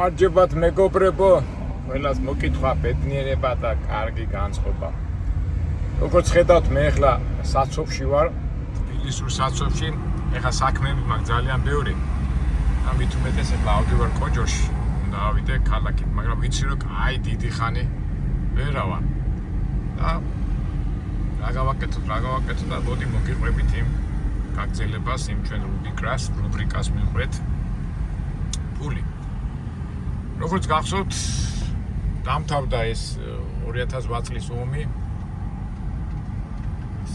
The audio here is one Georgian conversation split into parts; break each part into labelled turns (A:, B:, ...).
A: გამარჯობათ მეგობრებო, ყველას მოკითხვა ბედნიერება და კარგი განწყობა. Როგორც ხედავთ, მე ახლა საცობში ვარ, თბილისურ საცობში, ახლა საქმეები მაქვს ძალიან ბევრი. და მით უმეტეს ახლა ავდივარ კოჯოში, უნდა ავიდე ქალაქით, მაგრამ ვიცი რომ აი დიდი ხანი ვერა ვარ. და რა გავაკეთოთ და მოდი მოგიყვებით იმ გაგრძელებას, იმ ჩვენ რუბრიკას მივყვეთ. ფული. როგორც გახსოვთ, დამთავრდა ეს 2008 წლის ომი.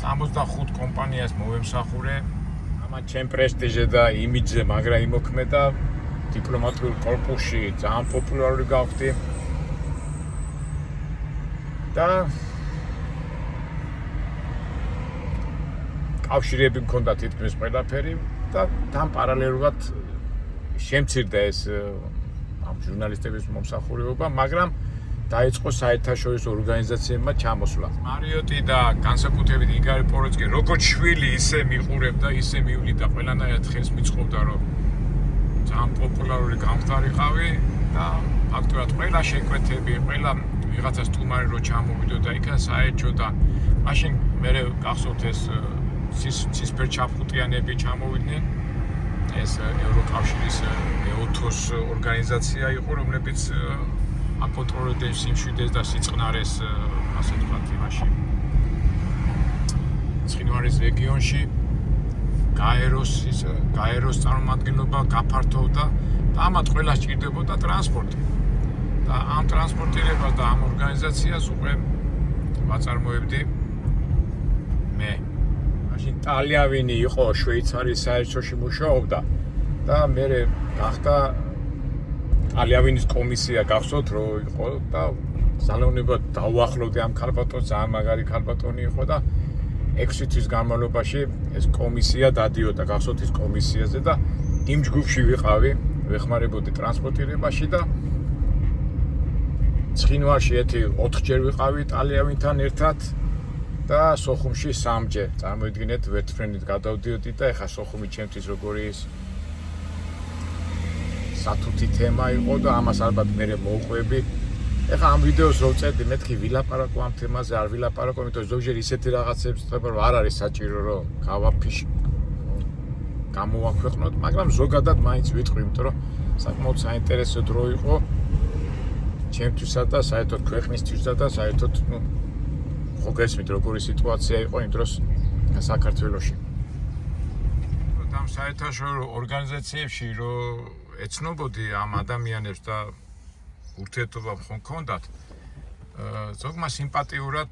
A: 65 კომპანიას მოვემსახურე. ამან ჩემ პრესტიჟზე და იმიჯზე მაგრა იმოქმედა. დიპლომატიურ კორპუსში ძალიან პოპულარული გავხდი. და კავშირები მქონდა თითქმის ყველაფერი და თან პარალელურად შემცირდა ეს ამ ჟურნალისტების მომსახურება, მაგრამ დაიწყო საერთაშორისო ორგანიზაციებმა ჩამოსვლა. მარიოტი და განსაკუთრებით იგარი პოროცკი როგორც შვილი ისე მიყურებდა, ისე მივლიდა, ყველანაირად ხელს მიწყობდა, რომ ძალიან პოპულარული გამხდარიყავი და ფაქტობრივად ყველა შეკვეთები, ყველა ვიღაცა სტუმარი რო ჩამოვიდოდა იქან საერთოდ მაშინ მე გახსოვთ ეს ცისფერჩაფხუტიანები ჩამოვიდნენ. ეს ევროკავშირის EOTOS ორგანიზაცია იყო, რომლებიც აკონტროლებდა სიმშვიდეს და სიწყნარეს, ასე ვთქვათ, იმაში. ცხინვალის რეგიონში გაეროს წარმომადგენლობა გაფართოვდა და ამათ ყველას სჭირდებოდა ტრანსპორტი. და ამ ტრანსპორტირებას და ამ ორგანიზაციას უკვე ვაწარმოებდი მე. მაშინ ტალიავინი იყო შვეიცარიის საელჩოში მუშაობდა და მე გახდა ტალიავინის კომისია გახსოვთ რომ იყო და სალონებად დავუახლოვდი ამ ქალბატონს, ძალიან მაგარი ქალბატონი იყო და 6 თვის განმავლობაში ეს კომისია დადიოდა გახსოვთ ის კომისიაზე და იმ ჯგუფში ვიყავი, ვეხმარებოდი ტრანსპორტირებაში და ცხინვალში 4 ჯერ ვიყავი ტალიავინთან ერთად და სოხუმში 3 ჯერ. წარმოიდგინეთ, ვერტფრენით გადავდიოდი და ეხა სოხუმი ჩემთვის როგორი ის სათუთი თემა იყო და ამას ალბათ მე მოვყვები. ეხა ამ ვიდეოს რო ვწერდი, მეთქი ვილაპარაკო ამ თემაზე, არ ვილაპარაკო, იმიტომ ზოგჯერ ისეთი რაღაცებს ხდება, რომ არ არის საჭირო, რომ გავაფიში გამოვაქვეყნოთ, მაგრამ ზოგადად მაინც ვიტყვი, იმიტომ რომ საკმაოდ საინტერესო დრო იყო ჩემთვისა და საერთოდ ქვეყნისთვისა და საერთოდ ხო გესმით როგორი სიტუაცია იყო იმ დროს საქართველოში. ამ საერთაშორისო ორგანიზაციებში რო ეცნობოდი ამ ადამიანებს და ურთიერთობა მქონდათ, ზოგმა სიმპათიურად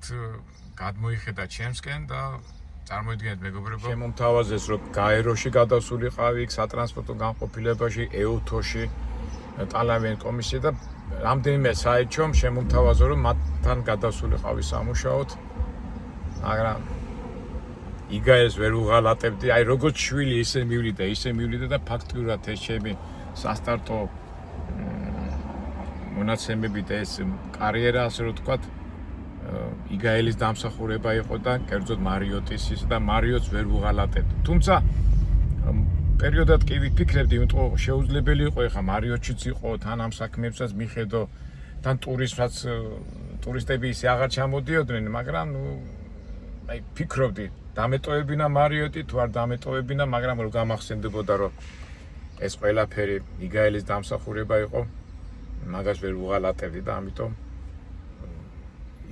A: გადმოიხედა ჩემსკენ და წარმოიდგინეთ მეგობრებო, შემომთავაზეს რომ გაეროში გადასულიყავი, სატრანსპორტო განყოფილებაში, EOTOS-ში, ტალიავინის კომისია და რამდენიმე საერთოდ შემომთავაზა რომ მათთან გადასულიყავი სამუშაოდ, მაგრამ იგაეს ვერ უღალატებდი, აი როგორც შვილი ისე მივლიდა და ფაქტურად ეს ჩემი სასტარტო მონაცემები და ეს კარიერა, ასე რომ ვთქვათ, იგაელის დამსახურება იყო და კერძოდ მარიოტის ის და მარიოტს ვერ უღალატებდი. თუმცა პერიოდად კი ვიფიქრებდი, იმიტომ შეუძლებელი იყო ეხა მარიოტშიც იყო თან ამ საქმეებსაც მიხედო, თან ტურისტები ისე აღარ ჩამოდიოდნენ, მაგრამ აი ფიქრობდი, დამეტოვებინა მარიოტი თუ არ დამეტოვებინა, მაგრამ რომ გამახსენდებოდა, რომ ეს ყველაფერი იგაელის დამსახურება იყო, მაგას ვერ უღალატებდი და ამიტომ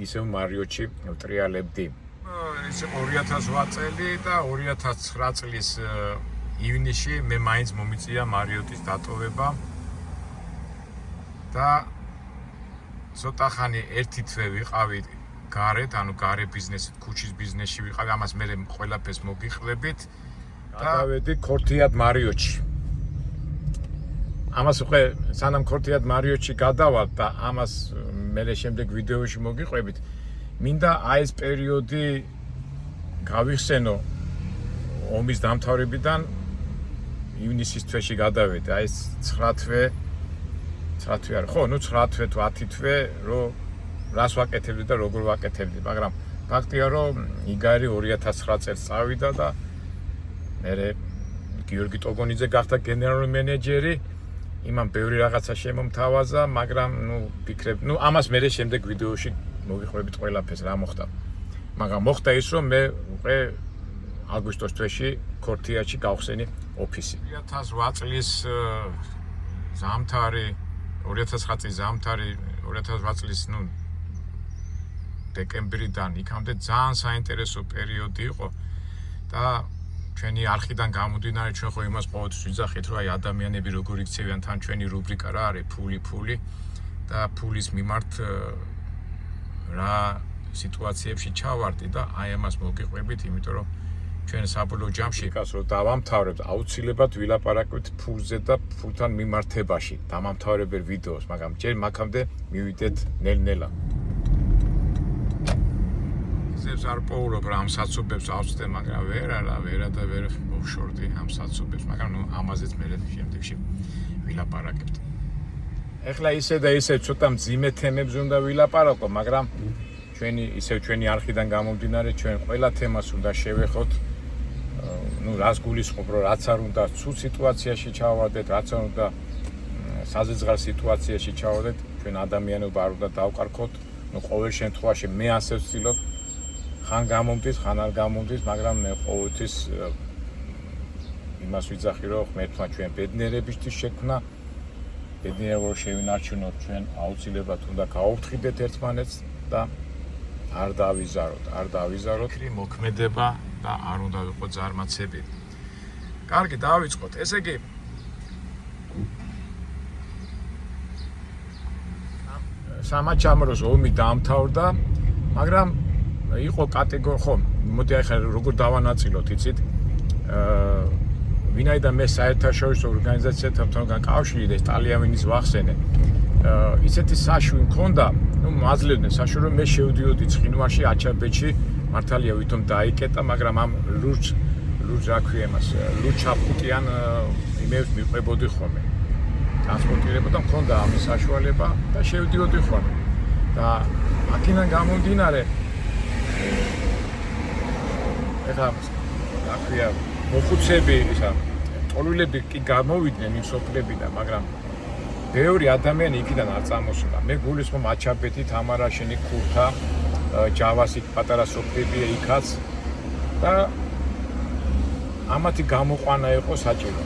A: ისევ მარიოტში ვტრიალებდი. ეს 2008 წელი და 2009 წლის ივნისში მე მაინც მომიწია მარიოტის დატოვება და ცოტა ხანი ერთი თვე ვიყავი გარეთ, ანუ გარე ბიზნესით, ქუჩის ბიზნესში ვიყავი, ამას მე ყველაფერს მოგიხლებით და გადავედი ქორთიად მარიოტში. ამას უკვე სანამ ქორთიად მარიოტში გადავალ და ამას მე შემდეგ ვიდეოში მოგიყვებით, მინდა აი ეს პერიოდი გავიხსენო ომის დამთავრებიდან ივნისის თვეში გადავედი, აი ეს 9 თვე არ ხო, 9 თვე თუ 10 თვე რომ რას ვაკეთებდი და როგორ ვაკეთებდი, მაგრამ ფაქტია რომ იგარი 2009 წელს წავიდა და მე გიორგი ტოგონიძე გახდა გენერალური მენეჯერი იმან ბევრი რაღაცა შემომთავაზა, მაგრამ ვფიქრებ, ამას მე შემდეგ ვიდეოში მოვიყვებით ყველაფერს რა მოხდა. მაგრამ მოხდა ის, რომ მე უკვე აგვისტოს თვეში ქორთიაში გავხსენი ოფისი. 2008 წლის ზამთარი, 2009 წლის ზამთარი, 2008 წლის დეკემბრიდან იქამდე ძალიან საინტერესო პერიოდი იყო და ჩვენი არხიდან გამომდინარე ჩვენ ხო იმას ყოველთვის ვიძახით, რომ აი ადამიანები როგორ იქცევიან თან ჩვენი რუბრიკა რა არის ფული და ფულის მიმართ რა სიტუაციებში ჩავარდი და აი ამას მოგიყვებით, იმიტომ რომ ჩვენ საბოლოო ჯამში კაც რომ დავამთავრებთ, აუცილებლად ვილაპარაკოთ ფულზე და ფულთან მიმართებაში. დამამთავრებელ ვიდეოს, მაგრამ ჯერ მაგამდე მივიდეთ ნელ-ნელა. ზებს არ პოულობ რა ამ საცობებს ავწდე, მაგრამ ვერა და ვერ მოვშორდი ამ საცობებს, მაგრამ ამაზეც მე შემდეგში ვილაპარაკებთ. ეხლა ისე და ისე ცოტა მძიმე თემებზე უნდა ვილაპარაკო, მაგრამ ჩვენი არხიდან გამომდინარე ჩვენ ყველა თემას უნდა შევეხოთ. რას გულისხმობ, რომ რაც არ უნდა ცუდ სიტუაციაში ჩავარდეთ, რაც არ უნდა საზეწღარ სიტუაციაში ჩავარდეთ, ჩვენ ადამიანობა არ უნდა დავყარქოთ. ყოველ შემთხვევაში მე ასე ვცდილობ, ხან გამომდის, ხან არ გამომდის, მაგრამ მე ყოველთვის იმას ვიძახი, რომ ღმერთმა ჩვენ ბედნიერებისთვის შექმნა, ბედნიერება შევინარჩუნოთ, ჩვენ აუცილებლად უნდა გავუფრთხილდეთ ერთმანეთს და არ დავიზაროთ მოქმედება და არ უნდა ვიყოთ ზარმაცები. კარგი, დავიწყოთ. ესე იგი სამაჩამროს ომი დაამთავრდა, მაგრამ იყო კატეგორია, ხო, მოდი ახლა როგორ დავანაწილოთ, იცით? ვინაიდან მე საერთაშორისო ორგანიზაციებთან კავშირი და ტალიანის ვახსენე. ისეთი საშვი მქონდა, მაძლევდნენ საშვი, რომ მე შევდიოდი ცხინვალში, აჩაბეთში, მართალია ვითომ დაიკეტა, მაგრამ ამ ლურჯ რა ქვია იმას, ლურჯ ჩაფუტიან იმებს მიყვებოდი ხოლმე. ტრანსპორტირებოდა, მქონდა ამის საშუალება და შევდიოდი ხოლმე. და აქედან გამომდინარე ეხლა რა ქვია, მოხუცები ისა ტოლვილები კი გამოვიდნენ იმ სოფლებიდან, მაგრამ ბევრი ადამიანი იქიდან არ წამოსულა. მე გულისხმობ აჩაბეთი, თამარაშენი, ქურთა, ჯავასი, პატარა სოფლებია იქაც და ამათი გამოყვანა იყო საჭირო.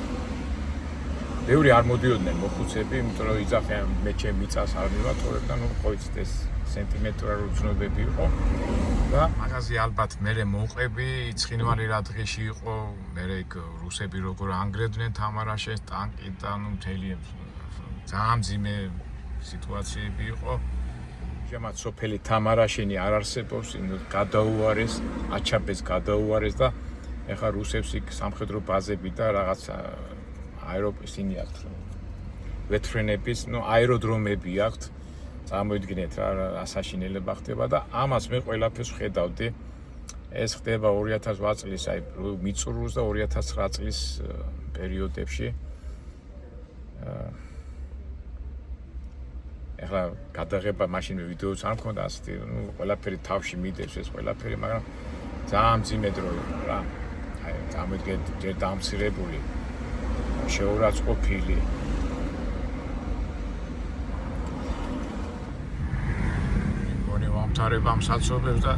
A: ბევრი არ მოდიოდნენ მოხუცები, იმიტომ რომ იძახიან მე ჩემ მიწას არ მივატოვებ და ყოველთვის ეს სენტიმეტრალურ ცნობები იყო და მაგაზე ალბათ მე მოვყვები, ცხინვალი რა დღეში იყო, მე იქ რუსები როგორ ანგრევდნენ თამარაშეს, ტანკი და მთელი ძალიან მძიმე სიტუაციები იყო. შემაც სოფელი თამარაშენი არ არსებობს, გადაუარეს, აჩაბეს გადაუარეს და ეხლა რუსებს იქ სამხედრო ბაზები და რაღაც აეროპორტი აქვთ. ვეთრენების, აეროდრომები აქვთ. წარმოიდგინეთ რა საშინელება ხდება და ამას მე ყველაფერს ვხედავდი. ეს ხდება 2008 წლის, აი მიწურულს და 2009 წლის პერიოდებში. ეხლა გადაღება მაშინ ვიდეოც არ მქონდა ასეთი, ყველაფერი თავში მიდევს ეს ყველაფერი, მაგრამ ძალიან მძიმე დრო იყო რა. აი წარმოიდგინეთ ჯერ დამცირებული, შეურაცხყოფილი. მთავრებამ საცობებს და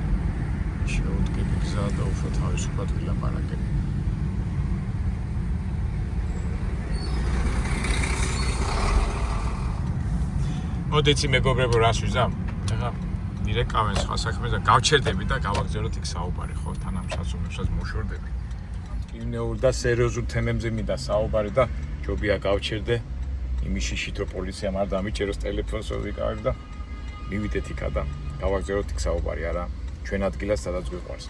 A: შეუდგები გზა და უფრო თავისუფლად ვილაპარაკები. მოდიცი მეგობრებო, რას ვიზამ? ეხლა მირეკავენ სხვა საქმეს და გავჩერდები და გავაგზავნოთ იქ საუბარი, ხო, თან ამ საცობებსაც მოშორდები. კინეურ და სერიოზულ თემებზე მინდა საუბარი და ჯობია გავჩერდე. იმის შიშით რომ პოლიციამ არ დამიჭეროს ტელეფონს ვიკავებ და მივიდეთ იქა და გავაგზავნოთ იქ საუბარი, არა ჩვენ ადგილას სადაც გვიყვარს.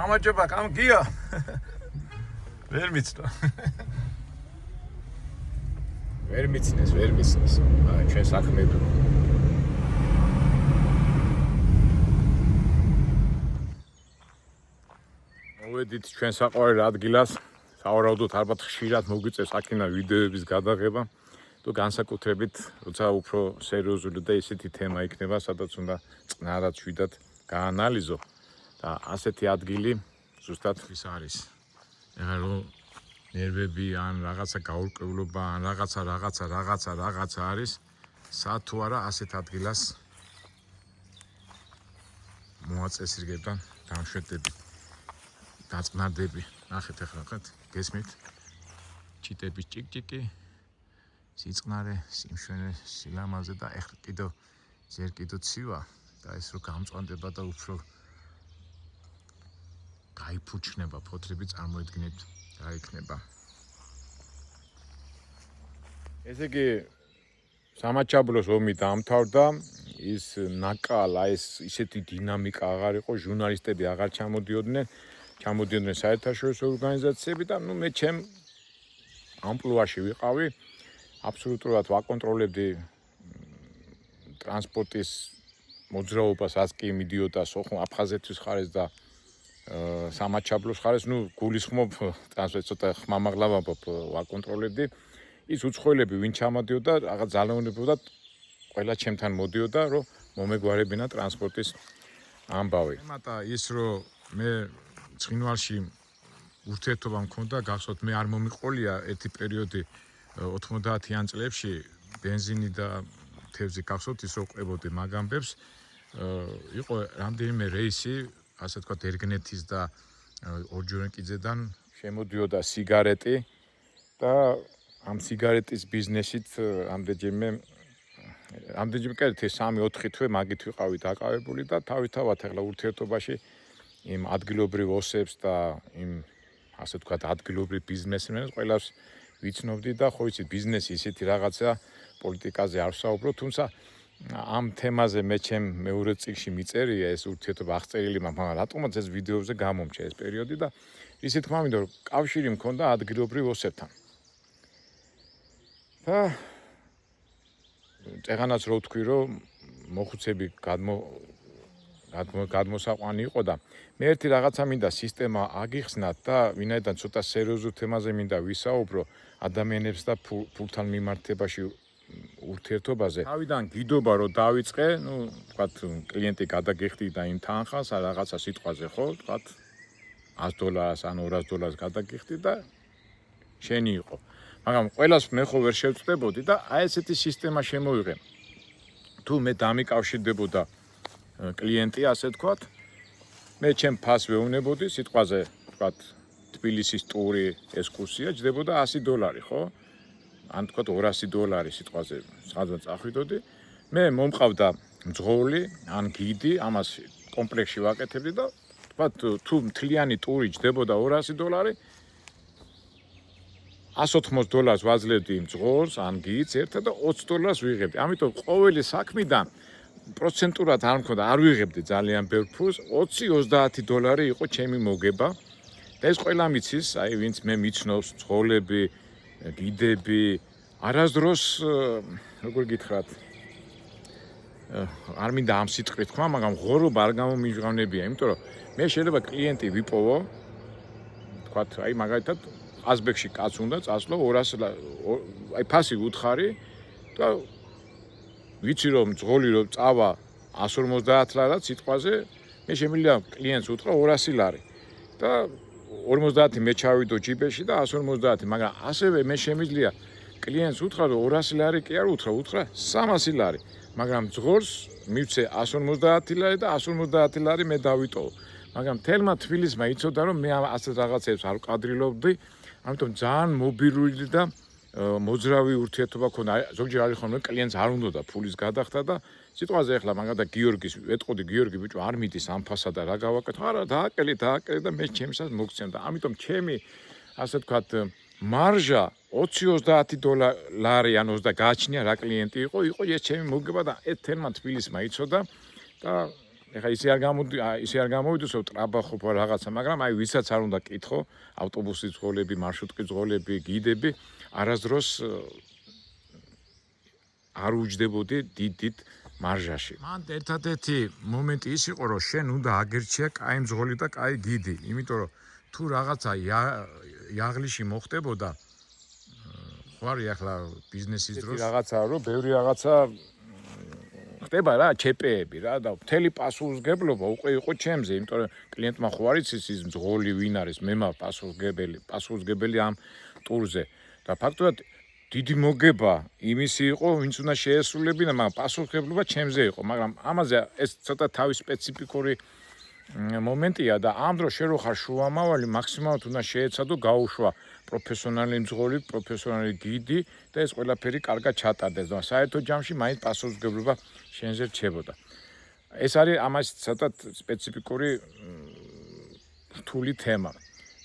A: გამარჯობა, გამგია. ვერ მიცნო. ვერ მიცნეს. აი, ჩვენ საქმეები. მოვედით ჩვენ საყვარელ ადგილას. სავარაუდოდ ალბათ ხშირად მოგვიწევს აქინა ვიდეოების გადაღება. თუ განსაკუთრებით, როცა უფრო სერიოზული და ისეთი თემა იქნება, სადაც უნდა წყნარად შვიდად გაანალიზო და ასეთი ადგილი ზუსტად ის არის. ეხლა რომ ნერვები ან რაღაცა გაურკვევლობა ან რაღაცა არის, სად თუ არა ასეთ ადგილას მოაწესრიგებ და დამშვიდები. დაწყნარდები. ნახეთ ახლა ხეთ, გესმით? ჩიტების ჭიკ-ჭიკი, სიწყნარე, სიმშვენე, სილამაზე და ახლა კიდევ ცივა და ეს რო გამწვანდება და უფრო გაიფუჩნება ფოთლები წარმოედგინეთ რა იქნება. ესე იგი სამაჩაბლოს ომი დამთავრდა, ის ნაკალა, ეს ისეთი დინამიკა აღარ იყო, ჟურნალისტები აღარ ჩამოდიოდნენ საერთაშორისო ორგანიზაციები და მე ჩემ ამპლუაში ვიყავი. აბსოლუტურად ვაკონტროლებდი ტრანსპორტის მოძრაობასაც კი მიდიოდა აფხაზეთის ხარეს და სამაჩაბლოს ხარეს, გულისხმობ ტრანსპორტს ცოტა ხმამაღლა ვაკონტროლებდი. ის უცხოელები ვინ ჩამოდიოდა, რაღაც ძალაუნებოდა, ყველა ჩემთან მოდიოდა, რომ მომეგვარებინა ტრანსპორტის ამბავი. და ის რომ მე ცხინვალში ურთიერთობა მქონდა, გახსოვთ, მე არ მომიყოლია ერთი პერიოდი 90-იან წლებში ბენზინი და თევზი გახსოვთ ის რომ ყვებოდი მაგ ამბებს. იყო რამდენიმე რეისი, ასე თქვა ერგნეთის და ორჯონიკიძედან შემოდიოდა სიგარეტი და ამ სიგარეტის ბიზნესით ამდენჯერმე კი 3-4 თვე მაგით ვიყავი დაკავებული და თავისთავად ახლა ურთიერთობაში იმ ადგილობრივ ოსებს და იმ ასე თქვა ადგილობრივ ბიზნესმენებს ყველას ვიცნობდი და ხო იცით ბიზნესი ისეთი რაღაცა პოლიტიკაზე არ ვსაუბრობ, თუმცა ამ თემაზე მე ჩემ მეორე წიგნში მიწერია ეს ურთიერთობა აღწერილი, მაგრამ რატომაც ეს ვიდეოზე გამომჩა ეს პერიოდი და ისე თქმა მინდა რომ კავშირი მქონდა ადგილობრივ ოსებთან. და წეღანაც რო ვთქვი რომ მოხუცები გადმოსაყვანი იყო და მე ერთი რაღაცა მინდა სისტემა აგიხსნათ და ვინაიდან ცოტა სერიოზულ თემაზე მინდა ვისაუბრო ადამიანებს და ფულთან მიმართებაში ურთიერთობაზე. თავიდან გიდობა რომ დავიწყე, ვთქვათ კლიენტი გადაგიხდიდა იმ თანხას რაღაცა სიტყვაზე, ხო, ვთქვათ $100 ან $200 გადაგიხდი და შენი იყო. მაგრამ ყველას მე ხო ვერ შევწდებოდი და აი ესეთი სისტემა შემოვიღე. თუ მე დამიკავშირდებოდა კლიენტი, ასე ვთქვათ, მე ჩემ ფას ვეუბნებოდი, სიტყვაზე, ვთქვათ, თბილისის ტური ექსკურსია ჯდებოდა $100, ხო? ან თქვა $200 სიტყვაზე სადღაც წახვიდოდი. მე მომყავდა მძღოლი ან გიდი, ამას კომპლექსში ვაკეთებდი და თქვა თუ მთლიანი ტური ჯდებოდა $200, $180 ვაძლევდი მძღოლს ან გიდს ერთად და $20 ვიღებდი. ამიტომ ყოველი საქმიდან პროცენტურად არ მქონდა, არ ვიღებდი ძალიან ბევრ ფულს, $20-30 იყო ჩემი მოგება. და ეს ყველა მიცის, აი ვინც მე მიცნობს მძღოლები, გიდები, არასდროს როგორ გითხრათ, არ მინდა ამ სიტყვით თქვა, მაგრამ ღორობა არ გამომიჟღავნებია, იმიტომ რომ მე შეიძლება კლიენტი ვიპოვო, თქვათ, აი მაგალითად ყაზბეგში კაც უნდა წასვლო 200, აი ფასი უთხარი და ვიცი რომ მძღოლი რომ წავა $150 სიტყვაზე, მე შემიძლია კლიენტს უთხრა $200 და 50 მე ჩავიდო ჯიბეში და 150, მაგრამ ასევე მე შემიძლია კლიენტს უთხრა რომ $200 კი არ უთხრა $300, მაგრამ მძღოლს მივცე $150 და $150 მე დავიტოვო. მაგრამ თელმა თბილისმა იცოდა რომ მე ასეთ რაღაცებს არ ვკადრილობდი, ამიტომ ძალიან მობილური და მოძრავი ურთიერთობა ქონდა. ზოგჯერ არის ხოლმე კლიენტს არ უნდა და ფულის გადახდა და სიტყვაზე ახლა მაგალითად გიორგის ვეტყოდი, გიორგი ბიჭო არ მიდის ამ ფასა და რა გავაკეთო? არა, დააკელი და მე ჩემსაც მოგცემ და ამიტომ ჩემი ასე ვთქვათ მარჟა $20-30 ან 20 გააჩნია რა კლიენტი იყო ეს ჩემი მოგება და თელმა თბილისმა იცოდა და ეხა ისე არ გამოვიდოს ტრაბახობ რაღაცა, მაგრამ აი ვისაც არ უნდა კითხო, ავტობუსის ძღოლები, მარშრუტკის ძღოლები, გიდები, არასდროს არ უჯდებოდი დიდ მარჟაში. მან ერთადერთი მომენტი ის იყო, რომ შენ უნდა აგერჩია კაი მძღოლი და კაი გიდი, იმიტომ რომ თუ რაღაცა იაღლიში მოხდებოდა, ხوارი ახლა ბიზნესის დროს რაღაცაა, რომ ბევრი რაღაცა ხდება რა, ჩეპეები რა და მთელი პასუხისგებლობა უკვე იყო ჩემზე, იმიტომ რომ კლიენტმა ხო არ იცის ის მძღოლი ვინ არის, მე მა პასუხისგებელი ამ ტურზე და ფაქტობრივად დიდი მოგება იმისი იყო, ვინც უნდა შეესრულებინა, მაგრამ პასუხისგებლობა ჩემზე იყო, მაგრამ ამაზე ეს ცოტა თავის სპეციფიკური მომენტია და ამ დროს შენ რო ხარ შუამავალი, მაქსიმალურად უნდა შეეცადო გაუშვა პროფესიონალი მძღოლი, პროფესიონალი გიდი და ეს ყველაფერი კარგად ჩატარდეს და საერთო ჯამში მაინც პასუხისგებლობა შენზე რჩებოდა. ეს არის ამას ცოტა სპეციფიკური რთული თემა.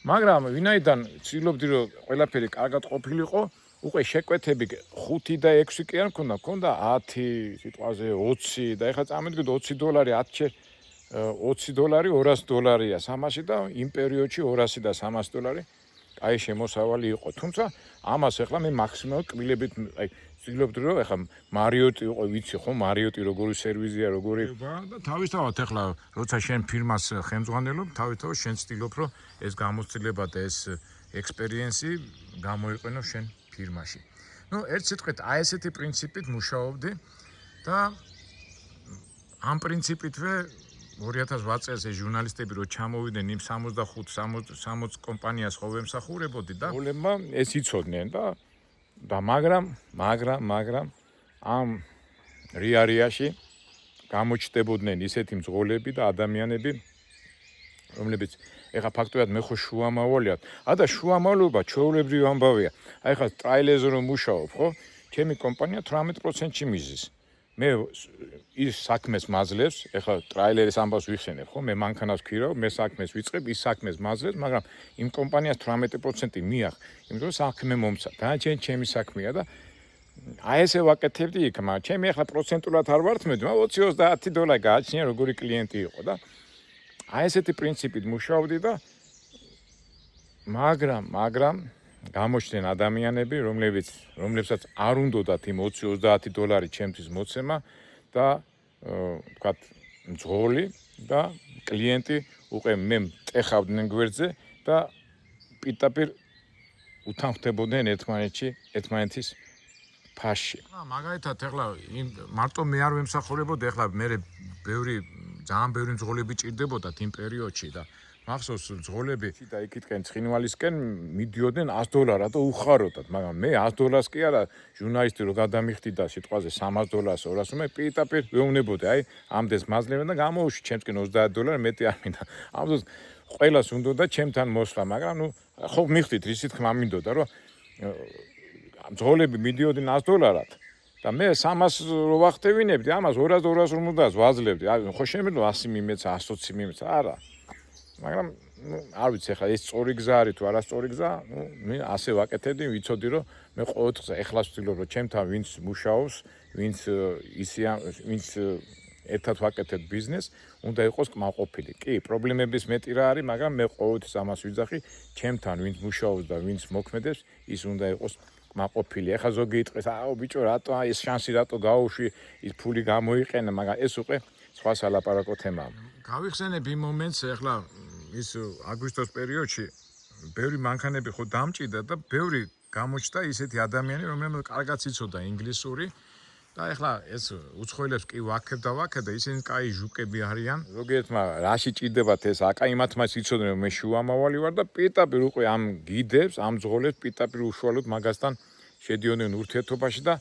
A: მაგრამ ვინაიდან ცდილობდი რომ ყველაფერი კარგად ყოფილიყო, უკვე შეკვეთები 5 და 6 კი არ მქონდა 10 სიტყვაზე 20 და ეხლა წამოდგეთ $20 10 $20 $200-ია სამაში და იმ პერიოდში $200 და $300 აი შემოსავალი იყო. თუმცა ამას ახლა მე მაქსიმალურად კბილებით აი ვცდილობდი რომ ახლა მარიოტი იყო, ვიცი ხო, მარიოტი როგორი სერვიზია, როგორი და თავისთავად ახლა როცა შენ ფირმას ხელმძღვანელობ, თავისთავად შენ ვცდილობ რომ ეს გამოცდილება და ეს ექსპერიენსი გამოიყენო შენ ფირმაში. ნუ ერთ სიტყვით აი ესეთი პრინციპით მუშაობდი და ამ პრინციპითვე 2008 წელს ეს ჟურნალისტები რო ჩამოვიდნენ იმ 65-60 კომპანიას ხო ვემსახურებოდი და ულებმა ეს იცოდნენ და მაგრამ ამ რეალიაში გამოჩნდებოდნენ ისეთი მძღოლები და ადამიანები, რომლებიც ეხა ფაქტობრივად მე ხო შუამავალია და შუამავლობა ჩვეულებრივი ამბავია. აი ხა ტრაილერზე რომ მუშაობ, ხო? ჩემი კომპანია 18%-ში მიზის. მე ის საქმეს მაძლევს, ეხლა ტრაილერის ამბავს ვიხსენებ, ხო? მე მანქანას ვქირავ, მე საქმეს ვიწყებ, ის საქმეს მაძლევს, მაგრამ იმ კომპანიას 18% მიახ, იმიტომ რომ საქმე მომცა. დანარჩენი ჩემი საქმეა და აი ესე ვაკეთებდი იქ, მაგრამ ჩემი ეხლა პროცენტულად არ ვართმევდი, მაგრამ $20-30 გააჩნია როგორი კლიენტი იყო და აი ესეთი პრინციპით მუშაობდი და მაგრამ გამოჩნდნენ ადამიანები, რომლებსაც არ უნდათ იმ $20-30 ჩემთვის მოცემა და ვთქვათ მძღოლი და კლიენტი უკვე მე მტეხავდნენ გვერდზე და პირდაპირ უთანხმდებოდნენ ერთმანეთის ფასში. მაგალითად ეხლა მარტო მე არ ვემსახურებოდი, ეხლა მე ძალიან ბევრი მძღოლები ჭირდებოდათ იმ პერიოდში და მახსოვს მძღოლები და იქითკენ ცხინვალისკენ მიდიოდნენ $100 და უხაროდათ, მაგრამ მე $100 კი არა, ჟურნალისტი რო გადამიხდიდა სიტყვაზე $300, 200, მე პირდაპირ ვეუბნებოდი, აი ამდენს მაძლევენ და გამოვუშვი ჩემსკენ $30 მეტი არ მინდა. ამ დროს ყველას უნდოდა ჩემთან მოსვლა, მაგრამ ნუ ხო მიხდით რისი თქმა მინდოდა, რომ მძღოლები მიდიოდნენ $100-ად და მე 300 რო ვახტევინებდი, ამას 200-250 ვაძლევდი. აი ხო შემიძლია 100 მიმეცა, 120 მიმეცა, არა. მაგრამ არ ვიცი ახლა ეს სწორი გზა არის თუ არასწორი გზა, მე ასე ვაკეთებდი, ვიცოდი რომ მე ყოველდღე ეხლა ვცდილობ რომ ჩემთან ვინც მუშაობს, ვინც ერთად ვაკეთებ ბიზნესს, უნდა იყოს კმაყოფილი. კი, პრობლემების მეტი რა არის, მაგრამ მე ყოველთვის ამას ვიძახი, ჩემთან ვინც მუშაობს და ვინც მოქმედებს, ის უნდა იყოს კმაყოფილი. ეხლა ზოგი იტყვის, აუ ბიჭო, რატო ეს შანსი რატო გაუშვი, ის ფული გამოიყენე, მაგრამ ეს უკვე სხვა სალაპარაკო თემაა. გავიხსენებ იმ მომენტს, ეხლა ის აგვისტოს პერიოდში ბევრი მანქანები ხო დამჭირდა და ბევრი გამოჩნდა ისეთი ადამიანი, რომელმაც კარგად იცოდა ინგლისური და ეხლა ეს უცხოელებს კი ვაქებ და ისინი კაი ჟუკები არიან. ზოგიერთმა რაში ჭირდებათ ეს აკაიმათმა იცოდნენ რომ მე შუამავალი ვარ და პირდაპირ უკვე ამ გიდებს, ამ მძღოლებს პირდაპირ უშუალოდ მაგასთან შედიოდნენ ურთიერთობაში და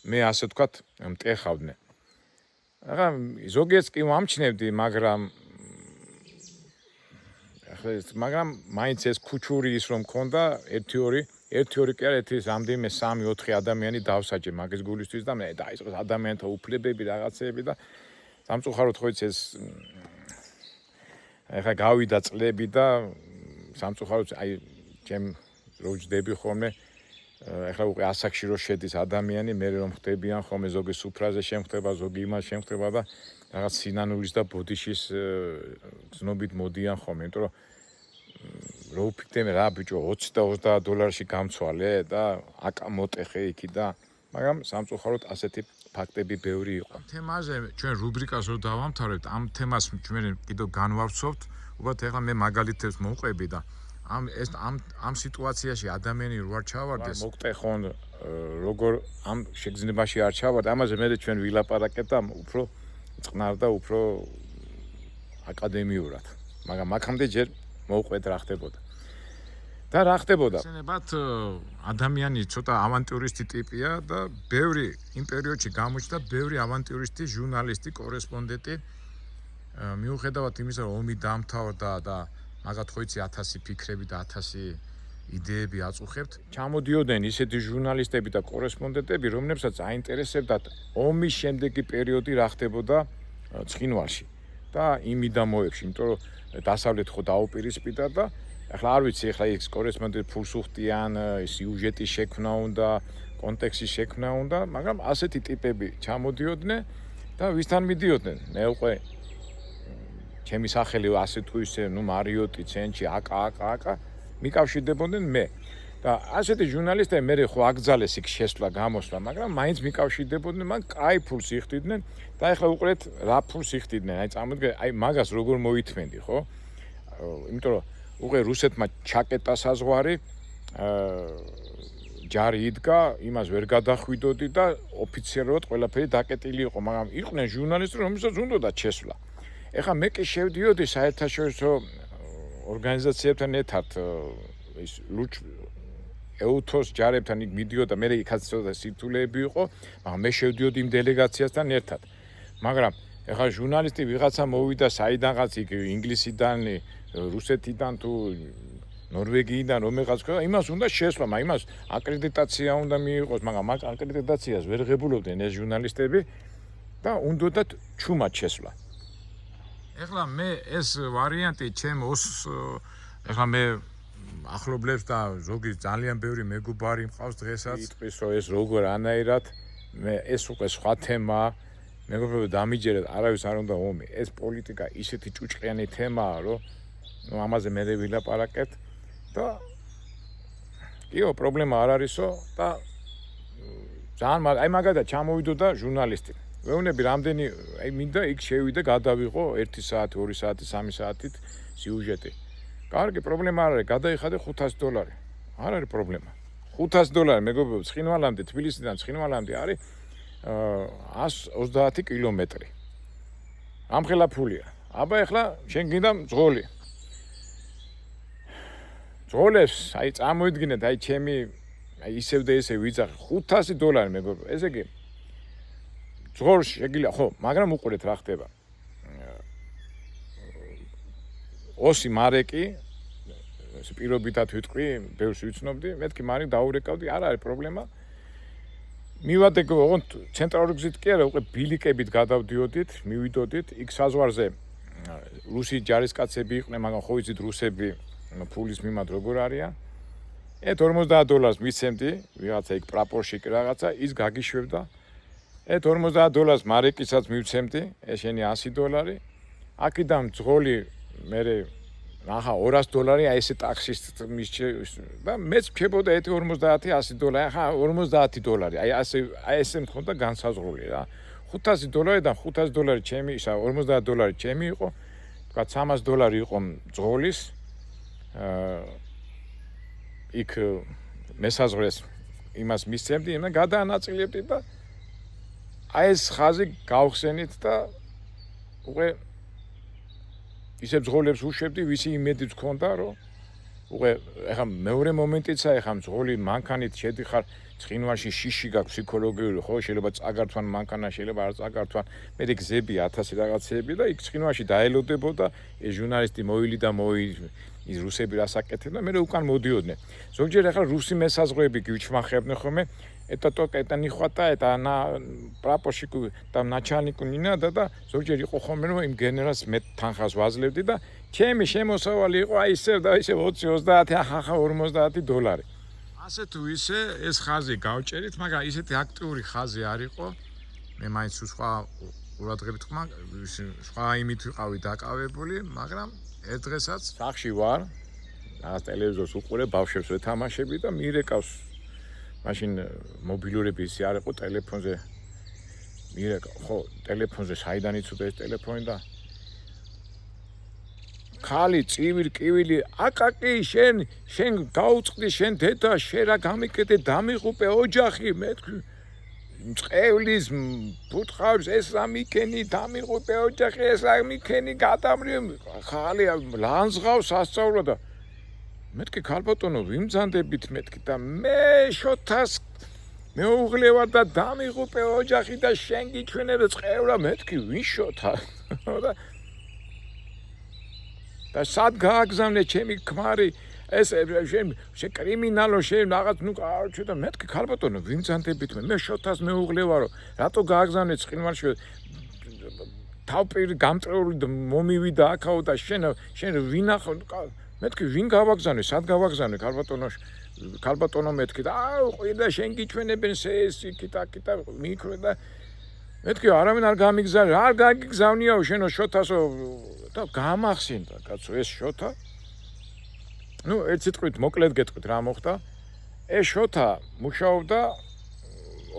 A: მე ასე ვთქვათ მტეხავდნენ. ახლა ზოგიერთს კი ვამჩნევდი, მაგრამ მაინც ეს ქუჩური ის რომ მქონდა, ერთი-ორი კი არა, ეს რამდენიმე 3-4 ადამიანი დავსაჯე მაგის გულისთვის და მე დაიწყეს ადამიანთა უფლებები, რაღაცეები და სამწუხაროდ ხო იცი ეს ახლა გავიდა წლები და სამწუხაროდ აი ჩემ რო ვჯდები ხოლმე ეხლა უკვე ასაკში რო შედის ადამიანი, მე რომ ხდებიან ხოლმე ზოგი სუფრაზე შემხდება, ზოგი იმას შემხდება და რაღაც სინანულის და ბოდიშის ცნობით მოდიან ხოლმე, იმიტომ რომ რო ვფიქრე რა ბიჭო 20 და 30 დოლარში გამცვალე და აკა მოტეხე იქიდან, მაგრამ სამწუხაროდ ასეთი ფაქტები ბევრი იყო. ამ თემაზე ჩვენ რუბრიკას რო დავამთავრებთ, ამ თემას ჩვენ კიდევ განვავსოთ, უბრალოდ ეხლა მე მაგალითებს მოვყვები და ამ სიტუაციაში ადამიანი რო არ ჩავარდეს, მოგტეხონ როგორ ამ შეგრძნებაში არ ჩავარდ, ამაზე მე ჩვენ ვილაპარაკებთ და უფრო წყნარ და უფრო აკადემიურად. მაგრამ აქამდე ჯერ მოვყვეთ რა ხდებოდა. და რა ხდებოდა? შენებათ ადამიანი ცოტა ავანტიურისტი ტიპია და ბევრი იმ პერიოდში გამოჩნდა ბევრი ავანტიურისტი, ჟურნალისტი, კორესპონდენტი მიუხედავად იმისა, რომ ომი დამთავრდა და მაგათ ხო იცი 1000 ფიქრები და 1000 იდეები აწუხებთ. ჩამოდიოდნენ ისეთი ჟურნალისტები და კორესპონდენტები, რომლებსაც აინტერესებდათ ომის შემდეგი პერიოდი რა ხდებოდა ცხინვალში და იმ მიდამოებში, იმიტომ რომ დასავლეთ ხო დაუპირისპირდა და ახლა არ ვიცი, ახლა ის კორესპონდენტი ფულს უხდიან, სიუჟეტის შექმნა უნდა, კონტექსტის შექმნა უნდა, მაგრამ ასეთი ტიპები ჩამოდიოდნენ და ვისთან მიდიოდნენ? მე უკვე ჩემი სახელი ასე თუ ისე, მარიოტი, ცენტში, აკა მიკავშირდებოდნენ მე. და ასეთი ჟურნალისტები მე ხო აკძალეს იქ შესვლა, გამოსვლა, მაგრამ მაინც მიკავშირდებოდნენ, მან კაი ფულს იხდიდნენ და ახლა უყურეთ რა ფულს იხდიდნენ. აი წამოდგე, აი მაგას როგორ მოითმენდი, ხო? იმიტომ რომ უკვე რუსეთმა ჩაკეტა საზღვარი, ჯარი იდგა, იმას ვერ გადახვიდოდი და ოფიციალურად ყველაფერი დაკეტილი იყო, მაგრამ იყვნენ ჟურნალისტები, რომელსაც უნდათ შესვლა. ეხლა მე კი შევდიოდი საერთაშორისო ორგანიზაციებთან ერთად ის ეუთოს ჯარებთან იქ მიდიოდა, მე იქაც ცოტა სირთულეები იყო, მაგრამ მე შევდიოდი იმ დელეგაციასთან ერთად. მაგრამ ეხლა ჟურნალისტი ვიღაცა მოვიდა საიდანღაც იქ ინგლისიდან, რუსეთიდან თუ ნორვეგიიდან რომელიღაც ქვეყანა, იმას უნდა შესვლა, მაგრამ იმას აკრედიტაცია უნდა მიიღოს, მაგრამ მაგ აკრედიტაციას ვერ ღებულობდნენ ეს ჟურნალისტები და უნდათ ჩუმად შესვლა. ეხლა მე ეს ვარიანტი ჩემ ეხლა მე ახლობლებს და ზოგი ძალიან ბევრი მეგობარი მყავს დღესაც იტყვის რომ ეს როგორ ანაირად მე ეს უკვე სხვა თემაა მეგობრებო დამიჯერეთ არავის არ უნდა ომი ეს პოლიტიკა ისეთი ჭუჭყიანი თემაა რომ ამაზე მე ვილაპარაკებთ და კიო პრობლემა არ არისო და ძალიან აი მაგალითად ჩამოვიდოდა ჟურნალისტი ვეუბნები რამდენი აი მინდა იქ შევიდე გადავიღო 1 საათი 2 საათი 3 საათით სიუჟეტი კარგი პრობლემა არ არის გადაიხადე $500 არ არის პრობლემა $500 მეგობრებო ცხინვალამდე თბილისიდან ცხინვალამდე არის 130 კილომეტრი ამხელა ფულია აბა ეხლა შენ გინდა მძღოლი ძღოლებს აი წარმოიდგინეთ აი ჩემი აი ისევ და ისევ ვიძახი $500 მეგობრებო ესე იგი ძღოლს შეგიძლია ხო მაგრამ უყურეთ რა ხდება ოსი მარეკი ეს პირობითად ვიტყვი ბევრს ვიცნობდი მეთქი მარი დაურეკავდი არ არის პრობლემა მივადე ოღონდ ცენტრალური გზით კი არა უკვე ბილიკებით გადავდიოდით მივიდოდით იქ საზღვარზე რუსი ჯარისკაცები იყვნენ მაგრამ ხო იცით რუსები ფულის მიმართ როგორ არიან ეთ $50 მიცემდი ვიღაცა იქ პრაპორში კი რაღაცა ის გაგიშვებდა ეთ $50 მარეკისაც მივცემდი ეს შენი $100 აქედან ძღოლი მე ახლა $200 აი ესე ტაქსის და მეც ქებოდა ეთ 50 $100 ახლა $50 აი ესე მქონდა განსაზღვრული რა $500-დან $500 ჩემი ისა $50 ჩემი იყო თქვა $300 იყო ძღოლის იქ მესაზღვრეს იმას მისცემდი და გადაანაწილებდი და აი ეს ხაზი გავხსენით და უკვე ისე ძღოლებს უშვებდი ვისი იმედიც ქონდა რომ უკვე ეხა მეორე მომენტიცა ეხა ძღოლი მანქანით შედიხარ ცხინვალში შიში გაქვს ფსიქოლოგიური ხო შეიძლება წაგართვან მანქანა შეიძლება არ წაგართვან მე გზები 1000 რაღაცეები და იქ ცხინვალში დაელოდებოდა ეს ჟურნალისტი მოილი და ის რუსები რასაკეთებდა მე უკან მოდიოდნენ ზოგჯერ ეხლა რუსი მესაზღვრეები გიჩმახებდნენ ხოლმე это не хватает, она прапорщику там начальнику не надо, да, ზოგჯერ იყო ხოლმე რომ იმ გენერალს მე თანხას ვაძლევდი და ჩემი შემოსავალი იყო აი ისევ და ისევ 20-30 ახახა $50. ასე თუ ისე ეს ხაზი გავჭერით, მაგრამ ისეთი აქტიური ხაზი არ იყო. მე მაინც სხვა ყურადღებით ხმა სხვა იმით ვიყავი დაკავებული, მაგრამ ერთ დღესაც სახში ვარ, რაღაც ტელევიზორს უყურებ, ბავშვებს ვეთამაშები და მირეკავს მაშინ მობილურები ისე არ იყო ტელეფონზე. მირეკა, ხო, ტელეფონზე საიდან იცოდა ეს ტელეფონი და ხალი წივირ-კივილი, აკაკი, შენ გაუწყდი შენ დედა, შენ რა გამიკეთე, დამიღუპე ოჯახი, მეთქვი წყევლის ბუთხავს ეს რა მიქენი, დამიღუპე ოჯახი, ეს რა მიქენი, გადამრიე, ხალი ლანძღავს სასწავლო და მეთქი ქალბატონო, ვიმძანდებით მეთქი და მე შოთას მეუღლე ვარ და დამიღუპე ოჯახი და შენ გიჩვენებ წყევრა, მეთქი ვინ შოთა და სად გააგზავნე ჩემი ქმარი ეს შენ კრიმინალო შენ რაღაც ნუ არჩე და მეთქი ქალბატონო ვიმძანდებით მე შოთას მეუღლე ვარო რატო გააგზავნე ცხინვალში თავპირი გამტრეული მომივიდა აქაო და შენ ვინახო მეთქი ვინ გავაგზავნე სად გავაგზავნე ქალბატონო მეთქი და ყიდა შენ გიჩვენებენ ეს კიტა მიქრე და მეთქი არავინ არ გამიგზავნე არ გაგიგზავნიაო შენო შოთასო და გამახსენდა კაცო ეს შოთა ნუ ერთ სიტყვით მოკლედ გეტყვით რა მოხდა ეს შოთა მუშაობდა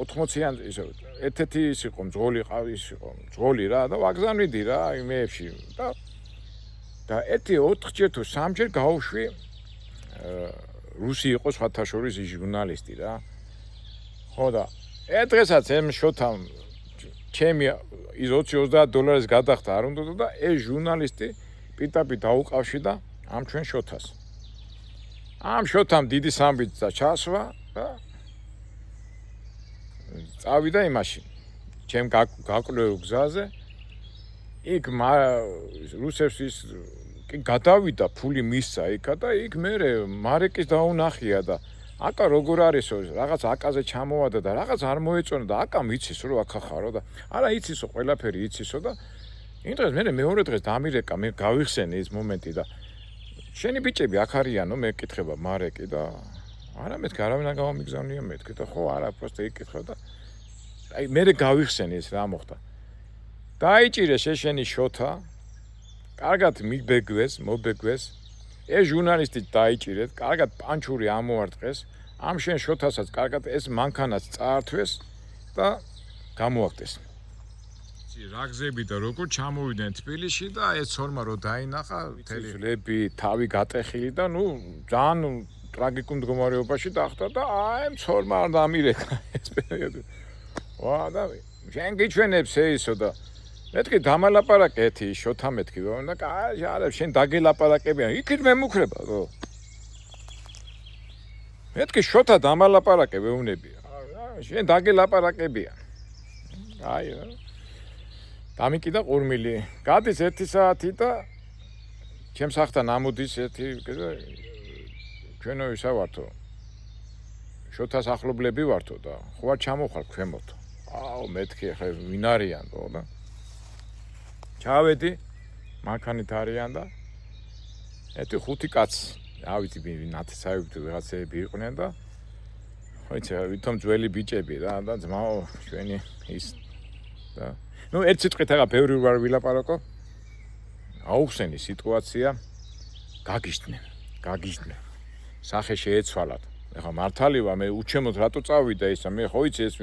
A: 80-იან ისე ერთ-ერთი ის იყო მძღოლი ყავის იყო მძღოლი რა და ვაგზავნიდი რა იმეებში და ერთი 4-ჯერ თუ 3-ჯერ გავუშვი რუსი იყო სხვათა შორის ჟურნალისტი რა ხო და ერთ დღესაც ამ შოთამ ჩემი ის $20-30 გადახდა არ უნდა და ეს ჟურნალისტი პიტაპი დაუყავში და ამ ჩვენ შოთას ამ შოთამ დიდი სამბიძა ჩასვა და წავიდა იმაში ჩემ გაკვლევ გზაზე იქ რუსებს ის გადავიდა ფული მისცა იქა და იქ მე მარეკის დაუნახია და აკა როგორ არისო რაღაც აკაზე ჩამოვადა და რაღაც არ მოეწონა და აკა მიცის რომ აქ ახარო და არა იცისო ყველაფერი იცისო და იმ დღეს მე მეორე დღეს დამირეკა მე გავიხსენე ის მომენტი და შენი ბიჭები აქ არიანო მე კითხება მარეკი და არა მეთქი არავინ არ გამიგზავნია მეთქი და ხო არა პროსტა იკითხა და აი მე გავიხსენე ეს რა მოხდა დაიჭირე შეშენი შოთა კარგად მობეგვეს ეს ჟურნალისტი დაიჭირეთ კარგად პანჩური ამოარტყეს ამ შენ შოთასაც კარგად ეს მანქანაც წაართვეს და გამოაკდეს რა გზები და როგორ ჩამოვიდნენ თბილისში და ეს ცოლმა რო დაინახა თელები თავი გატეხილი და ნუ ძალიან ტრაგიკულ მდგომარეობაში დახვდა და აი ცოლმა არ დამირეკა ეს პერიოდი ვა და შენ გიჩვენებს ისო და მეთქი დამალაპარაკეთი შოთა მეთქი და კაი არა შენ დაგელაპარაკებიან იქით მე მუქრება რო მეთქი შოთა დამალაპარაკე ვეუნებია შენ დაგელაპარაკებიან აი რა დამიკიდა ყურმილი გადის 1 საათი და ჩემს ახთან ამოდის ერთი ჩვენო ისა ვართო შოთას ახლობლები ვართო და ხო არ ჩამოხარ ქვემოთ აუ მეთქი ხე ვინ არიანო და ჩავედი მანქანით არიან და ერთი 5 კაცი რა ვიცი ნათესავები ვიღაცები იყვნენ და ხო იცი ვითომ ძველი ბიჭები რა და ძმაო ჩვენი ის და ნუ ერთ სიტყვით აღა ბევრი ვარ ვილაპარაკო აუხსენი სიტუაცია გაგიჟდნენ სახე შეეცვალათ ეხა მართალი ვარ მე უჩემოთ რატო წავიდა ისა მე ხო იცი ეს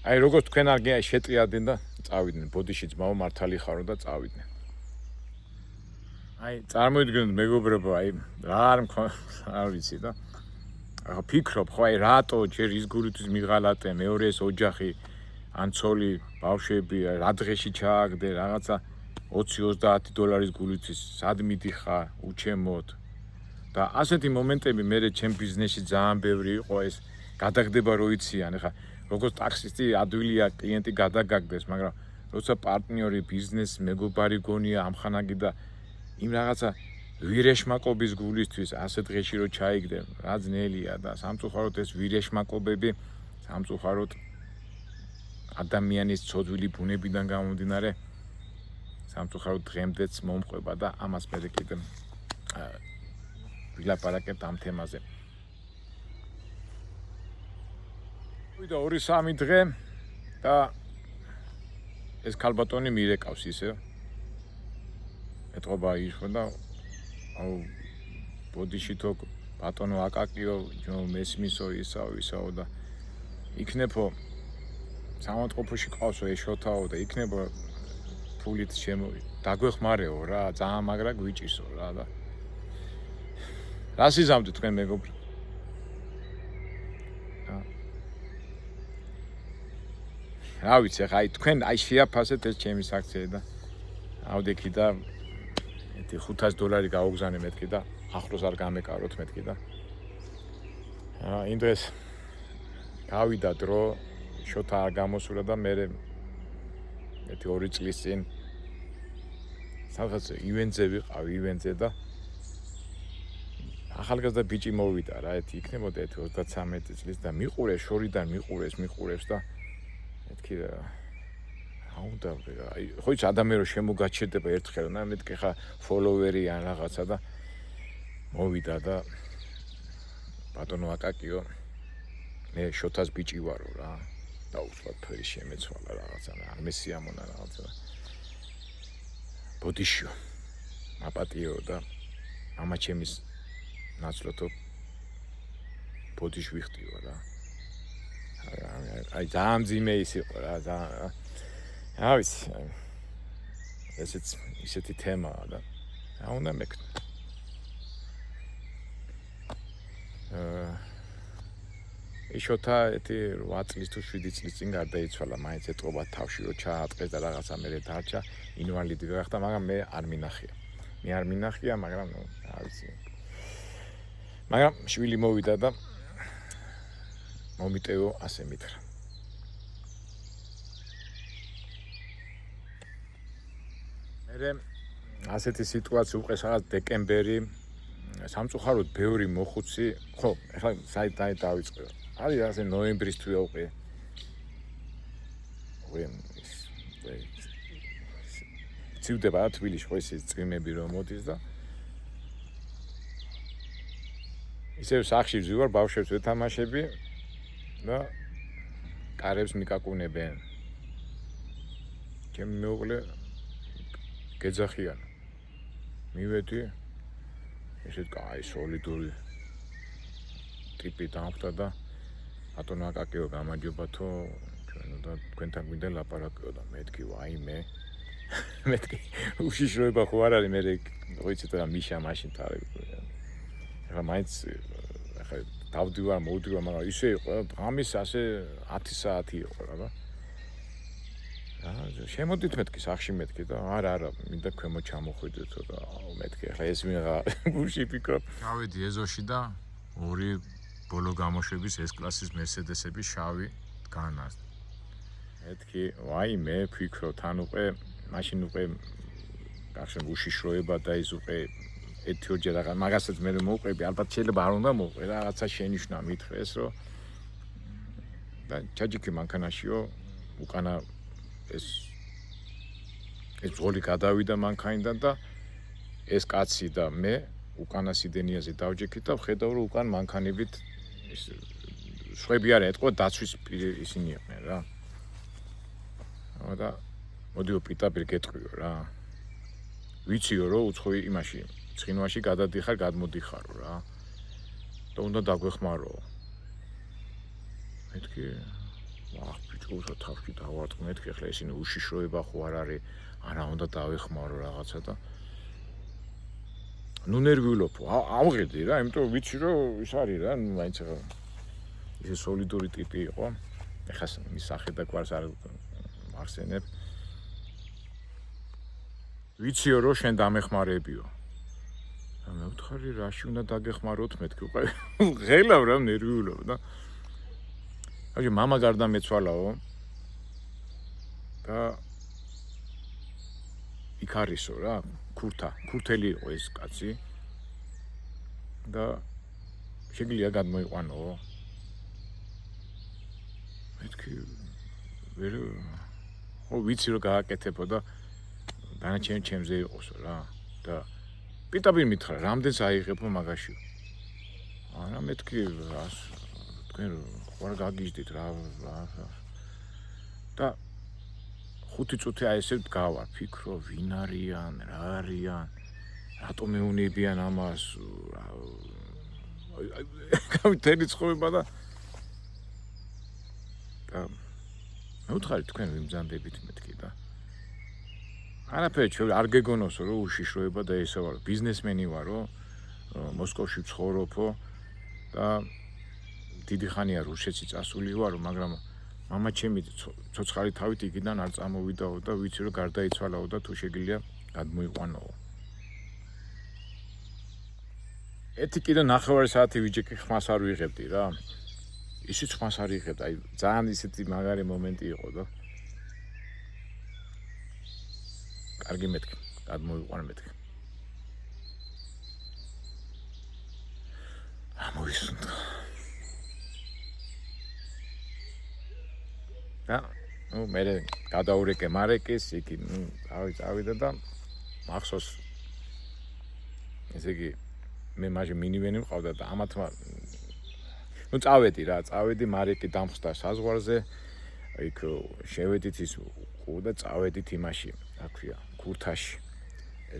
A: აი როგორც თქვენ არ შეტრიადნენ და წავიდნენ ბოდიში ძმაო მართალი ხარო და წავიდნენ აი წარმოიდგინეთ მეგობრებო აი რა არ ვიცი და ახლა ფიქრობ ხო აი რატო ჯერ ის გულისთვის მიღალატე მეორე ეს ოჯახი ან ცოლი ბავშვები რა დღეში ჩააგდე რაღაცა $20-30 გულისთვის სად მიდიხარ უჩემოთ და ასეთი მომენტები მე ჩემ ბიზნესში ძალიან ბევრი იყო ეს გადაგდება რო იციან ახლა როგორც ტაქსისტი ადვილია კლიენტი გადაგაგდეს მაგრამ როცა პარტნიორი ბიზნეს მეგობარი გონია ამხანაგი და იმ რაღაცა ვირეშმაკობის გულისთვის ასე დღეში რო ჩაიგდე რა ძნელია და სამწუხაროდ ეს ვირეშმაკობები სამწუხაროდ ადამიანის ცოდვილი ბუნებიდან გამომდინარე სამწუხაროდ დღემდეც მომყვება და ამას მე კიდე ვილაპარაკებთ ამ თემაზე ვიდა 2-3 დღე და ეს ქალბატონი მირეკავს ისე. ეთყობა იშო და აუ ბოდიშითო ბატონო აკაკიო ჯო მესმისო ისაო და იქნებო სამოწყოფოში ყავსო ეშოთაო და იქნებო ფულით დაგვეხმარეო რა ძალიან მაგრა გვიჭისო რა და რას იზამთი თქვენ მეგობრებო რა ვიცი ხა თქვენ აი შეაფასეთ ეს ჩემი საქციე და ავდექი და $500 გაუგზავნე მეთქი და ახლოს არ გამეკაროთ მეთქი და იმ დღეს გავიდა დრო შოთა არ გამოსულა და მე 2 წლის წინ სადღაც ივენტზე ვიყავი ივენტზე და ახალგაზრდა ბიჭი მოვიდა რა იქნებოდა 33 წლის და მიყურეს შორიდან მიყურებს და მეთქი აუნდა აი ხო ის ადამიანი შემოგაჩერდება ერთხელ და მეთქი ხა ფოლოვერი ან რაღაცა და მოვიდა და ბატონო აკაკიო მე შოთას ბიჭი ვარო რა და უცბად ფერი შემეცვალა რაღაცა არ მესიამონა რაღაცა ბოდიშო აპატიო და ამა ჩემის ნაცვლото ბოდიშ ვიხტიო რა აი ძალიან ძიმე ის იყო რა რა ვიცი ესეთი თემაა და რა უნდა მეკნო შოთა 8 წლის თუ 7 წლის წინ გარდაიცვალა მაინც ეთყობა თავში რომ ჩაატყეს და რაღაცა მე დარჩა ინვალიდი გახდა მაგრამ მე არ მინახია მაგრამ ნუ რა ვიცი მაგრამ შვილი მოვიდა და მომიტევო ასე მითხრა მე ასეთი სიტუაცია უკვე სადღაც დეკემბერი სამწუხაროდ ბევრი მოხუცი ხო ეხლა საერთოდ დავიწყე არის ასე ნოემბრის თვე უკვე ცივდება თბილისში ხო ეს წვიმები რომ მოდის და ისევ სახში ვზივარ ბავშვებს ვეთამაშები და კარებს მიკაკუნებენ ჩემი მეუღლე გეძახიან მივედი ესეთ კაი სოლიდური ტიპი დამხდა და ბატონო აკაკიო გამარჯობათო ჩვენო და თქვენთან გვინდა ლაპარაკიო და მეთქი ვაიმე მეთქი უშიშროება ხო არ არის მე ვიცით რა მიშა მაშინ თარები ეხლა მაინც ეხლა დავდივარ მოვდივარ მაგრამ ისე იყო ღამის ასე 10 საათი იყო რა შემოდით მეთქი სახში მეთქი და არა მინდა ქვემო ჩამოხვიდეთ და მეთქი ახლა ეს ვიღა გულში ფიქრობ გავედი ეზოში და 2 ბოლო გამოშვების ეს კლასის მერსედესები შავი დგანას მეთქი ვაიმე ფიქრო თან უკვე მაშინ უკვე გახსენ უშიშროება და ის უკვე 1-2 რაღაც მაგასაც მე მოვყვები ალბათ შეიძლება არ უნდა მოვყვე რაღაცა შენიშნა მითხრეს რომ და ჩაჯიკი მანქანაშიო უკანა ეს ძოლი გადავიდა მანქანიდან და ეს კაცი და მე უკანა სიდენიაზე დავჯექით და ვხედავ რომ უკან მანქანებით ის შვები არ ეთყო დაცვის ისინი იყვნენ რა და მოდიო პიტაპირ გეტყვიო რა ვიციო რომ უცხო იმაში ცხინვაში გადადიხარ გადმოდიხარო რა და უნდა დაგვეხმარო მეთქი ვახ ბიჭო თავში დავარტყმე მეთქი ახლა ისინი უშიშროება ხო არ არის არა უნდა დავეხმარო რაღაცა და ნუ ნერვიულობ ავღედი რა იმიტომ ვიცი რომ ის არის რა მაინც ისე სოლიდური ტიპი იყო ეხლა მის სახე და გვარს არ ახსენებ ვიციო რომ შენ დამეხმარებიო მე ვთხარი რაში უნდა დაგეხმაროთ მეთქი უკვე ღელავ რა ნერვიულობ და აი მამა გარდამეცვალაო და იქ არისო რა ქურთელი იყო ეს კაცი და შეგიძლია გადმოიყვანო მეთქი ვერ ხო ვიცი რომ გააკეთებო და დანარჩენი ჩემზე იყოსო რა და პიტაპირ მითხრა რამდენს აიღებო მაგაში არა მეთქი რას თქვენ ვარ გაგიჟდით რა და 5 წუთი აი ესე დგავარ, ფიქრო, ვინ არიან, რა არიან, რატომ მეუნებიან ამას, გამიტენი ცხოვრება და მე ვთხარი თქვენ ვიმბრძანდებით მეთქი და არაფერი არ გეგონოს რომ უშიშროება და ესე ვარ, ბიზნესმენი ვარო, მოსკოვში ვცხოვრობო და დიდი ხანია რუსეთში წასული ვარო, მაგრამ მამა ჩემი ცოცხალი თავით იქიდან არ წამოვიდაო და ვიცი რომ გარდაიცვალაო და თუ შეგიძლია გადმოიყვანოო. ერთი კიდე 9 საათი ვიჯექი ხმას არ ვიღებდი რა. ისიც ხმას არ იღებდი, აი ძალიან ისეთი მაგარი მომენტი იყო და კარგი მეთქი, გადმოიყვან მეთქი. ამოისუნდა. ნუ მე გადაურეკე მარეკის, იქ წავიდა და მახსოვს ესე იგი მე მაჟე მინივენი მყავდა და ამათმა ნუ წავედი მარეკი დამხსდა საზღვარზე, იქ შევედით ის და წავედით იმაში, რა ქვია, ქურთაში.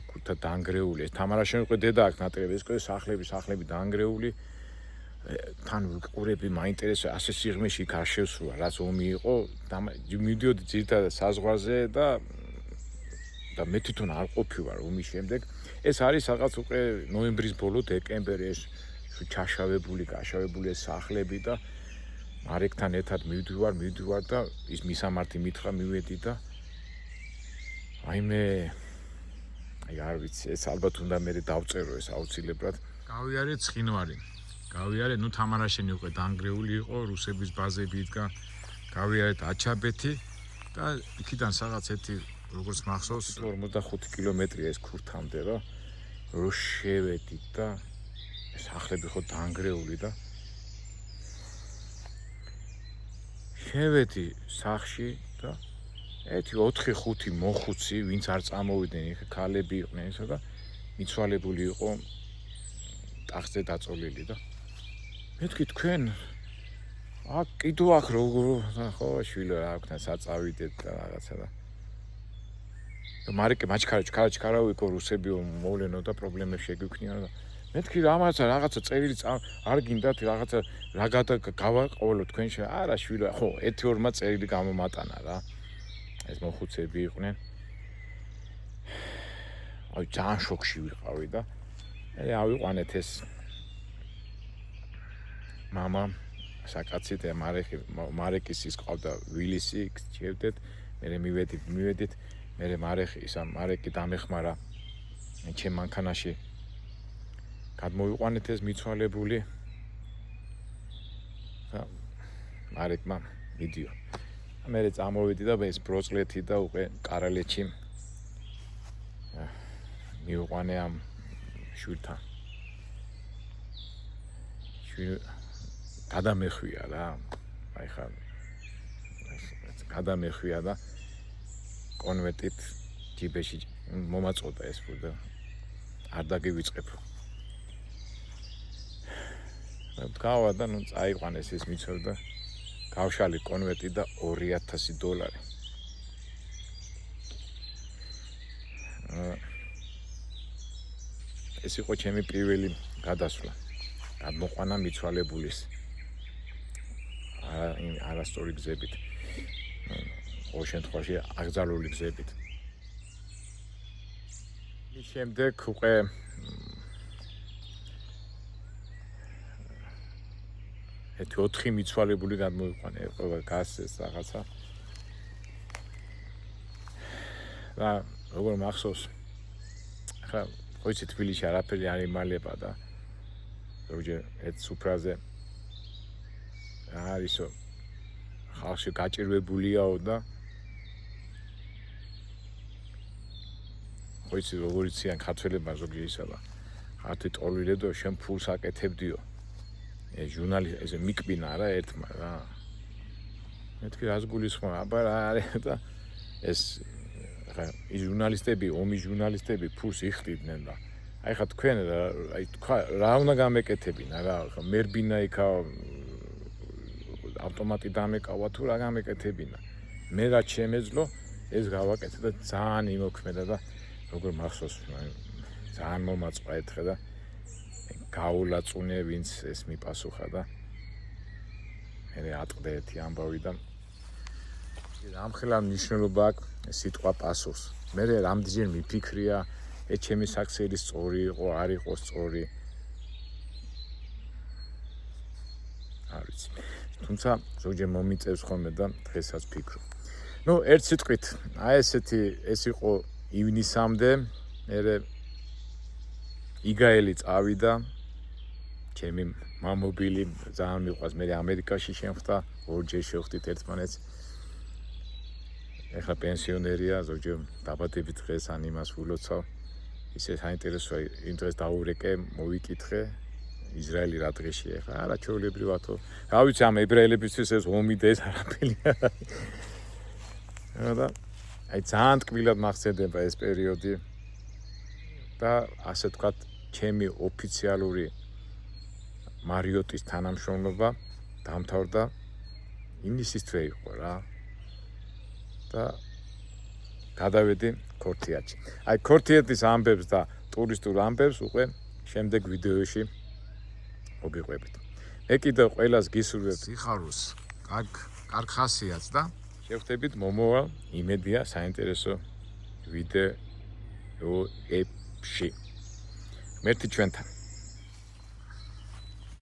A: ქურთა დაანგრეული, ეს თამარაშენი უკვე დედა აქ ნატრიები, ეს უკვე სახლები დაანგრეული. თან ყურები მაინტერესა, ასე სიღრმეში იქ არ შევსულა, რაც ომი იყო, მივდიოდი ძირითადად საზღვარზე და მე თვითონ არ ყოფილვარ ომის შემდეგ. ეს არის რაღაც უკვე ნოემბრის ბოლო, დეკემბერი, ეს ჩაშავებული სახლები და მარეკთან ერთად მივდივარ და ის მისამართი მითხრა, მივედი და აი არ ვიცი, ეს ალბათ უნდა მე დავწერო ეს აუცილებლად. გავიარე ცხინვარი. გავიარე, ნუ თამარაშენი უკვე დაანგრეული იყო, რუსების ბაზები იდგა. გავიარეთ აჩაბეთი და იქიდან რაღაც ერთი როგორც მახსოვს 45 კილომეტრია ეს ქურთამდე რა. რო შევედით და სახლები ხო დაანგრეული და შევედი სახლში და ერთი 4-5 მოხუცი, ვინც არ წამოვიდნენ, იქ ქალები იყვნენ ისო და მიცვალებული იყო ტახტზე დაწოლილი და მეთქი თქვენ აქ კიდო აქ როგორ ხო შვილო რა აქ საწავიდეთ და რაღაცა და მარიკე მაჩქარა ვიკო რუსები მოვლენო და პრობლემები შეგვიქნიან და მეთქი რაღაცა წერილი არ გინდათ რაღაცა რა გავაყოლო თქვენ არა შვილო ხო 1-2-მა წერილი გამომატანა რა ეს მოხუცები იყვნენ აი ძალიან შოქში ვიყავი და ავიყვანეთ ეს მამა საკაცით მარეკის ის ყავდა ვილისი ჩევდეთ მე მივედით მე მარეკი დამეხმარა ჩემ მანქანაში გადმოვიყვანეთ ეს მიცვალებული მარეკმა მიდიო მე წამოვიდი და ეს ბროწლეთი და უკვე კარალეთში მივიყვანე ამ შვილთან გადამეხვია რა აი ხა გადამეხვია და კონვერტით ჯიბეში მომაწოდა ეს ფული და არ დაგივიწყებო გავვა და ნუ წაიყვანეს ეს მიცოდა გავშალი კონვერტი და $2000 ეს იყო ჩემი პირველი გადასვლა გადმოყვანა მიცვალებულის არასწორი გზებით ყოველ შემთხვევაში აკრძალული გზებით მის შემდეგ უკვე ერთი 4 მიცვალებული გადმოიყვანე ყველა გასცეს რაღაცა და როგორ მახსოვს ხა ხოიცი თბილისში არაფერი არ იმალება და ზოგჯერ ერთ სუფრაზე არისო ხალხი გაჭირვებულიაო და ხოიცი როგორ იციან ქართველებმა ზოგჯერ ისა და ხათი ტოლვილედო შენ ფულს აკეთებდიო ეს ჟურნალისტი ეს მიკბინა რა ერთმა რა მეთქი რას გულისხმობ აბა რა არის და ეს ხა ის ჟურნალისტები ომის ჟურნალისტები ფულს იხდიდნენ და აი ხა თქვენ აი თქვა რა უნდა გამეკეთებინა რა ხა მერბინა იქა ავტომატი დამეკავა თუ რა გამეკეთებინა. მე რაც შემეძლო ეს გავაკეთე და ძალიან იმოქმედა და როგორ მახსოვს ძალიან მომაწყვა ერთხელ და გაულაწუნე ვინც ეს მიპასუხა და მე ატყდა ერთი ამბავი და ამხელა მნიშვნელობა აქვს სიტყვა პასუხს. მე რამდენჯერ მიფიქრია ეს ჩემი საქსელი სწორი იყო, არ იყო სწორი. არ ვიცი. თუმცა ზოგჯერ მომიწევს ხოლმე და დღესაც ფიქრობ. ნუ ერთ სიტყვით, აი ესეთი ეს იყო ივნისამდე, მე იგაელი წავიდა. ჩემი მამობილი ძალიან მიყვარს, მე ამერიკაში შემხდა, ორჯერ შევხვდით ერთმანეთს. ეხლა პენსიონერია, ზოგჯერ დაბადების დღეს ან იმას ვილოცავ. ისე საინტერესოა, იმ დღეს დაურეკე, მოვიკითხე ისრაელი რა დღეშია ეხლა, არა ჩვეულებრივათო. რა ვიცი, ამ ებრაელებისთვის ეს ომი და ეს არაფერი არ არის. და აი ძალიან ტკბილად მახსენდება ეს პერიოდი და ასე ვთქვათ, ჩემი ოფიციალური მარიოტის თანამშრომლობა დამთავრდა ივნისის თვე იყო რა. და გადავედი ქორთიატში. აი ქორთიატის ამბებს და ტურისტულ ამბებს უკვე შემდეგ ვიდეოში მოგიყვებით. მე კიდევ ყველას გისურვებ სიხარულს, კარგ ხასიათს და შევხვდებით მომავალ იმედია საინტერესო ვიდეოებში. მერტი ჩვენთან.